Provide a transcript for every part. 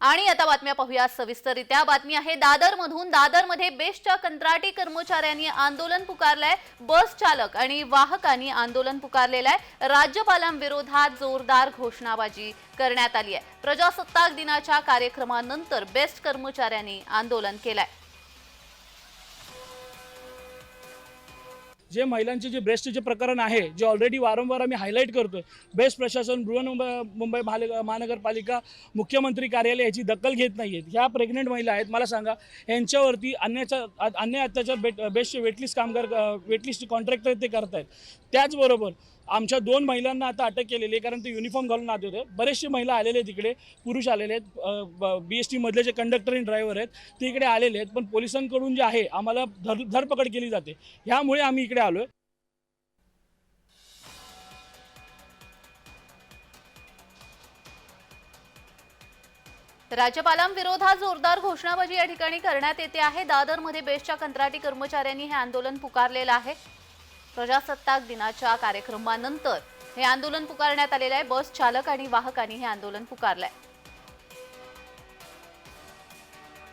आणि आता बातम्या पाहूया सविस्तररित्या। बातमी आहे दादरमधून। दादरमध्ये बेस्टच्या कंत्राटी कर्मचाऱ्यांनी आंदोलन पुकारलंय। बस चालक आणि वाहकांनी आंदोलन पुकारलेलं आहे। राज्यपालांविरोधात जोरदार घोषणाबाजी करण्यात आली आहे। प्रजासत्ताक दिनाच्या कार्यक्रमानंतर बेस्ट कर्मचाऱ्यांनी आंदोलन केलंय। जे महिलांचे जे बेस्टचे प्रकरण आहे, जे ऑलरेडी वारंवार आम्ही हायलाइट करतोय, बेस्ट प्रशासन, बृहन्मुंबई महानगरपालिका, मुख्यमंत्री कार्यालय याची दखल घेत नाहीयेत। ह्या प्रेग्नेंट महिला आहेत, मला सांगा यांच्यावरती अन्याय अत्याचार बेस्टचे वेटलिस्ट कामगार वेटलिस्ट कॉन्ट्रॅक्टर ते करतायत। त्याचबरोबर आमच्या 2 महिलांना आता अटक केलेली आहे, कारण ते युनिफॉर्म घालून आले होते। बरेचसे महिला आलेले आहेत, इकडे पुरुष आलेले आहेत, BST मधले जे कंडक्टर आणि ड्रायव्हर आहेत ते इकडे आलेले आहेत, पण पोलिसांकडून जे आहे आम्हाला धरपकड केली जाते। ह्यामुळे आम्ही इकडे आलोय। राज्यपालांविरोधात जोरदार घोषणाबाजी या ठिकाणी करण्यात येते आहे। दादरमध्ये बेस्टच्या कंत्राटी कर्मचाऱ्यांनी हे आंदोलन पुकारलेलं आहे। प्रजासत्ताक दिनाच्या कार्यक्रमानंतर हे आंदोलन पुकारण्यात आलेलं आहे। बस चालक आणि वाहकांनी हे आंदोलन पुकारलंय।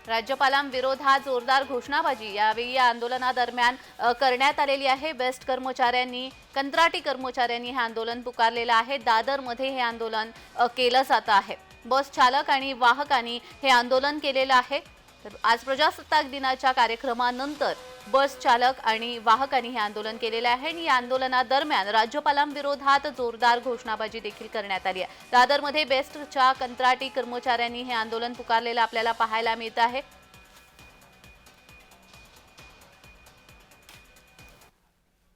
राज्यपालांविरोधात जोरदार घोषणाबाजी यावेळी या आंदोलनादरम्यान करण्यात आलेली आहे। बेस्ट कर्मचाऱ्यांनी, कंत्राटी कर्मचाऱ्यांनी हे आंदोलन पुकारलेलं आहे। दादरमध्ये हे आंदोलन केलं जात आहे। बस चालक आणि वाहकांनी हे आंदोलन केलेलं आहे। तर आज प्रजासत्ताक दिनाच्या कार्यक्रमानंतर बस चालक आणि वाहकांनी हे आंदोलन केलेले आहे आणि या आंदोलनादरम्यान राज्यपालांविरोधात जोरदार घोषणाबाजी देखील करण्यात आली आहे। दादरमध्ये बेस्टच्या कंत्राटी कर्मचाऱ्यांनी हे आंदोलन पुकारलेलं आपल्याला पाहायला मिळत आहे।